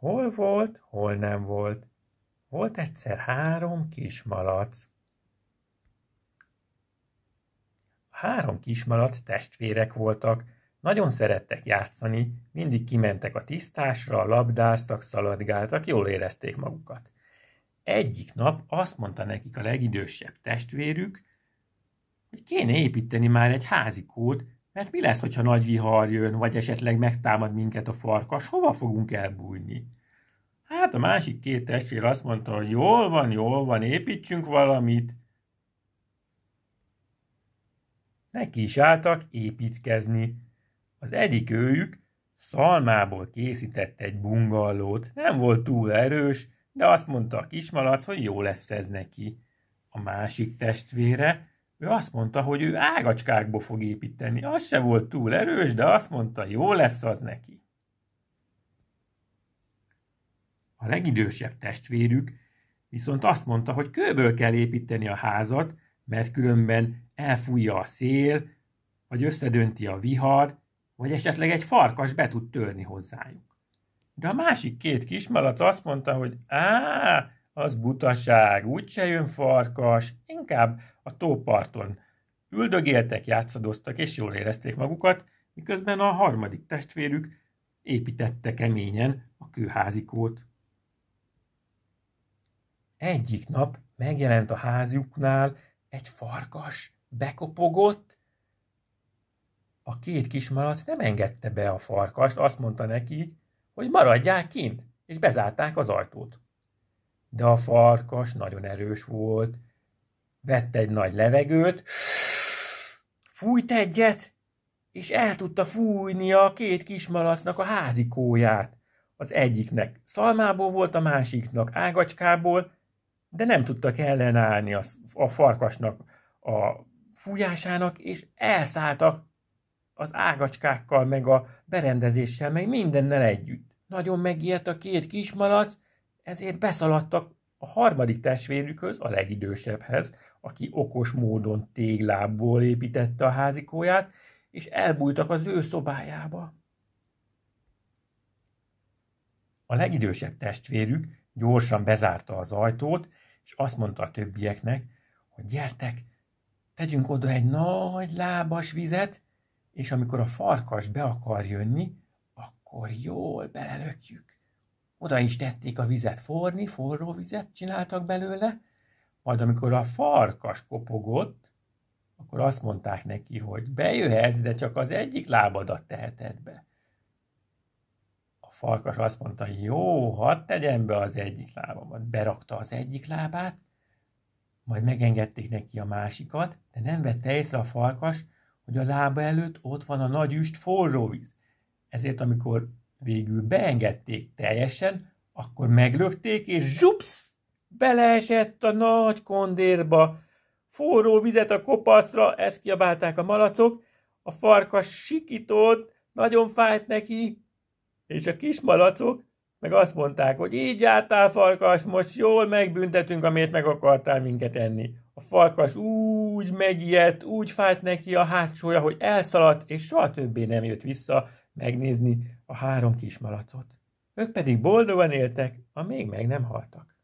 Hol volt, hol nem volt. Volt egyszer 3 kismalac. A 3 kismalac testvérek voltak, nagyon szerettek játszani, mindig kimentek a tisztásra, labdáztak, szaladgáltak, jól érezték magukat. Egyik nap azt mondta nekik a legidősebb testvérük, hogy kéne építeni már egy házikót, mert mi lesz, hogyha nagy vihar jön, vagy esetleg megtámad minket a farkas, hova fogunk elbújni? Hát a másik 2 testvér azt mondta, hogy jól van, építsünk valamit. Neki is álltak építkezni. Az egyik őjük szalmából készített egy bungallót, nem volt túl erős, de azt mondta a kismalac, hogy jó lesz ez neki. A másik testvére, ő azt mondta, hogy ő ágacskákból fog építeni. Az se volt túl erős, de azt mondta, jó lesz az neki. A legidősebb testvérük viszont azt mondta, hogy kőből kell építeni a házat, mert különben elfújja a szél, vagy összedönti a vihar, vagy esetleg egy farkas be tud törni hozzájuk. De a másik 2 kismalac azt mondta, hogy az butaság, úgyse jön farkas, inkább a tóparton üldögéltek, játszadoztak és jól érezték magukat, miközben a harmadik testvérük építette keményen a kőházikót. Egyik nap megjelent a házuknál egy farkas, bekopogott. A 2 kismalac nem engedte be a farkast, azt mondta neki, hogy maradják kint, és bezárták az ajtót. De a farkas nagyon erős volt, vett egy nagy levegőt, fújt egyet, és el tudta fújni a 2 kismalacnak a házikóját. Az egyiknek szalmából volt, a másiknak ágacskából, de nem tudtak ellenállni a farkasnak a fújásának, és elszálltak az ágacskákkal, meg a berendezéssel, meg mindennel együtt. Nagyon megijedt a 2 kismalac, ezért beszaladtak a harmadik testvérükhöz, a legidősebbhez, aki okos módon téglából építette a házikóját, és elbújtak az ő szobájába. A legidősebb testvérük gyorsan bezárta az ajtót, és azt mondta a többieknek, hogy gyertek, tegyünk oda egy nagy lábas vizet, és amikor a farkas be akar jönni, akkor jól belelökjük. Oda is tették a vizet forni, forró vizet csináltak belőle, majd amikor a farkas kopogott, akkor azt mondták neki, hogy bejöhetsz, de csak az egyik lábadat teheted be. A farkas azt mondta, jó, hadd tegyem be az egyik lábamat. Berakta az egyik lábát, majd megengedték neki a másikat, de nem vette észre a farkas, hogy a lába előtt ott van a nagy üst forró víz. Ezért amikor végül beengedték teljesen, akkor meglökték, és zsupsz! Beleesett a nagy kondérba. Forró vizet a kopaszra, ezt kiabálták a malacok, a farkas sikított, nagyon fájt neki, és a kis malacok meg azt mondták, hogy így jártál, farkas, most jól megbüntetünk, amiért meg akartál minket enni. A farkas úgy megijedt, úgy fájt neki a hátsója, hogy elszaladt, és soha többé nem jött vissza megnézni a 3 kismalacot. Ők pedig boldogan éltek, amíg meg nem haltak.